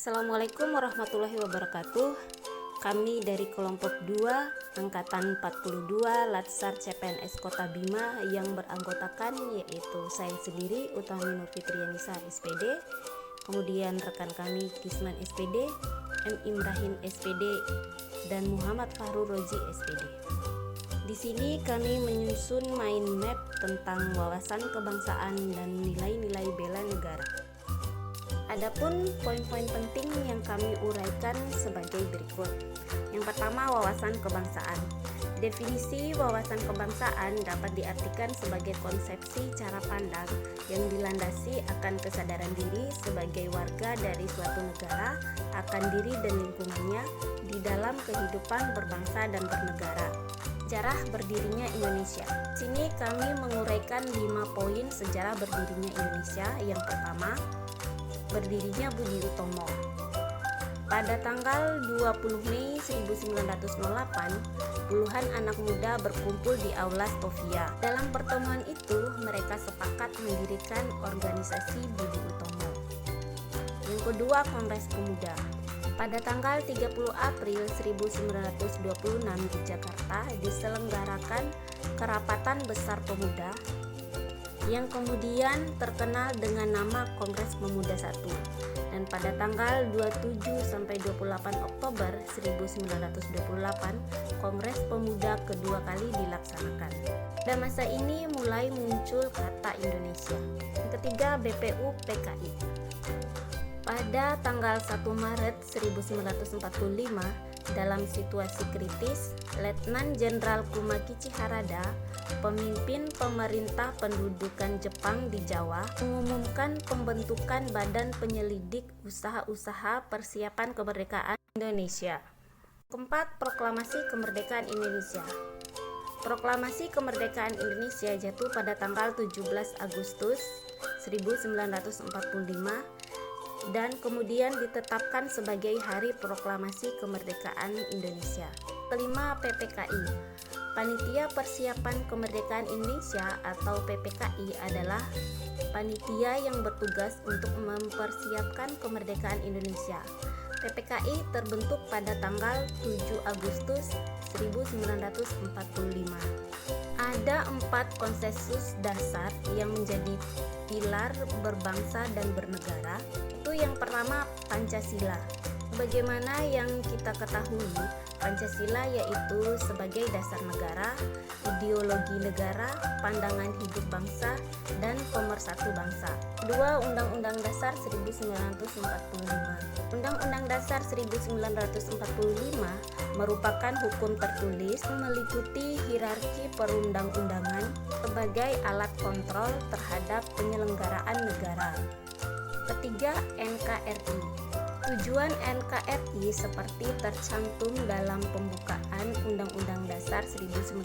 Assalamualaikum warahmatullahi wabarakatuh. Kami dari kelompok 2 Angkatan 42 Latsar CPNS Kota Bima yang beranggotakan yaitu saya sendiri Utami Nur Fitrianisa SPD, kemudian rekan kami Kisman SPD, M. Imrahin SPD, dan Muhammad Fahrul Rozi SPD. Di sini kami menyusun mind map tentang wawasan kebangsaan dan nilai-nilai bela negara. Adapun poin-poin penting yang kami uraikan sebagai berikut. Yang pertama, wawasan kebangsaan. Definisi wawasan kebangsaan dapat diartikan sebagai konsepsi cara pandang yang dilandasi akan kesadaran diri sebagai warga dari suatu negara akan diri dan lingkungannya di dalam kehidupan berbangsa dan bernegara. Sejarah berdirinya Indonesia. Sini kami menguraikan 5 poin sejarah berdirinya Indonesia. Yang pertama, berdirinya Budi Utomo. Pada tanggal 20 Mei 1908, puluhan anak muda berkumpul di Aula Stovia. Dalam pertemuan itu, mereka sepakat mendirikan organisasi Budi Utomo. Yang kedua, Kongres Pemuda. Pada tanggal 30 April 1926 di Jakarta diselenggarakan Kerapatan Besar Pemuda yang kemudian terkenal dengan nama Kongres Pemuda I, dan pada tanggal 27 sampai 28 Oktober 1928 Kongres Pemuda kedua kali dilaksanakan. Pada masa ini mulai muncul kata Indonesia. Yang ketiga, BPU PKI. Pada tanggal 1 Maret 1945 dalam situasi kritis, Letnan Jenderal Kumakichi Harada, pemimpin pemerintah pendudukan Jepang di Jawa, mengumumkan pembentukan Badan Penyelidik Usaha-usaha Persiapan Kemerdekaan Indonesia. Keempat, Proklamasi Kemerdekaan Indonesia. Proklamasi Kemerdekaan Indonesia jatuh pada tanggal 17 Agustus 1945 dan kemudian ditetapkan sebagai Hari Proklamasi Kemerdekaan Indonesia. Kelima, PPKI. Panitia Persiapan Kemerdekaan Indonesia atau PPKI adalah panitia yang bertugas untuk mempersiapkan kemerdekaan Indonesia. PPKI terbentuk pada tanggal 7 Agustus 1945. Ada 4 konsensus dasar yang menjadi pilar berbangsa dan bernegara. Itu yang pertama, Pancasila. Bagaimana yang kita ketahui, Pancasila yaitu sebagai dasar negara, ideologi negara, pandangan hidup bangsa, dan pemersatu bangsa. Kedua, Undang-Undang Dasar 1945. Undang-Undang Dasar 1945 merupakan hukum tertulis meliputi hierarki perundang-undangan sebagai alat kontrol terhadap penyelenggaraan negara. Ketiga, NKRI. Tujuan NKRI seperti tercantum dalam pembukaan Undang-Undang Dasar 1945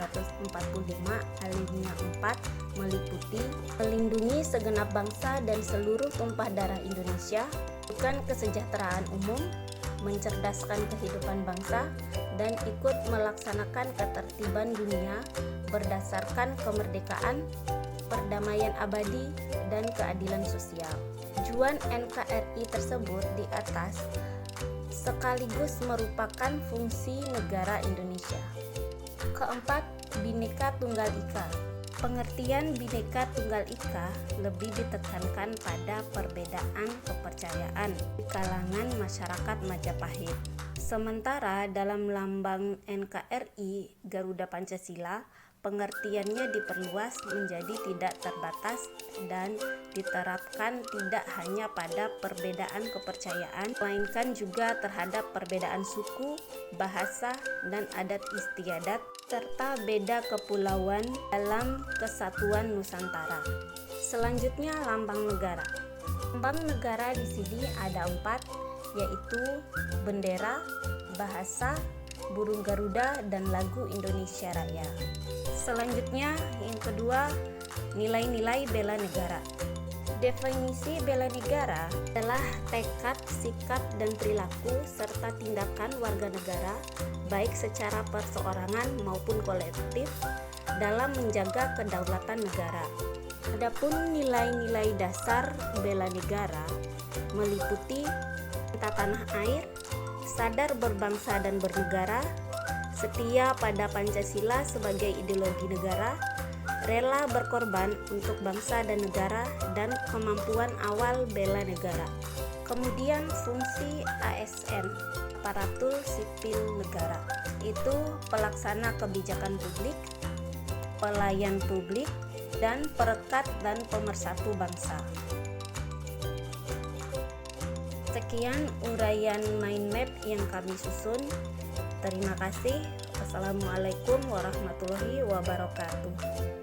alinea 4 meliputi melindungi segenap bangsa dan seluruh tumpah darah Indonesia, bukan kesejahteraan umum, mencerdaskan kehidupan bangsa, dan ikut melaksanakan ketertiban dunia berdasarkan kemerdekaan, perdamaian abadi, dan keadilan sosial. Tujuan NKRI tersebut di atas sekaligus merupakan fungsi negara Indonesia. Keempat, Bhinneka Tunggal Ika. Pengertian Bhinneka Tunggal Ika lebih ditekankan pada perbedaan kepercayaan di kalangan masyarakat Majapahit. Sementara dalam lambang NKRI Garuda Pancasila, pengertiannya diperluas menjadi tidak terbatas dan diterapkan tidak hanya pada perbedaan kepercayaan, melainkan juga terhadap perbedaan suku, bahasa, dan adat istiadat, serta beda kepulauan dalam kesatuan Nusantara. Selanjutnya, lambang negara. Lambang negara di sini ada 4, yaitu bendera, bahasa, burung Garuda, dan lagu Indonesia Raya. Selanjutnya, yang kedua, nilai-nilai bela negara. Definisi bela negara adalah tekad, sikap, dan perilaku serta tindakan warga negara baik secara perseorangan maupun kolektif dalam menjaga kedaulatan negara. Adapun nilai-nilai dasar bela negara meliputi cinta tanah air, sadar berbangsa dan bernegara, setia pada Pancasila sebagai ideologi negara, rela berkorban untuk bangsa dan negara, dan kemampuan awal bela negara. Kemudian fungsi ASN, aparatur sipil negara, itu pelaksana kebijakan publik, pelayan publik, dan perekat dan pemersatu bangsa. Sekian uraian mind map yang kami susun. Terima kasih. Wassalamualaikum warahmatullahi wabarakatuh.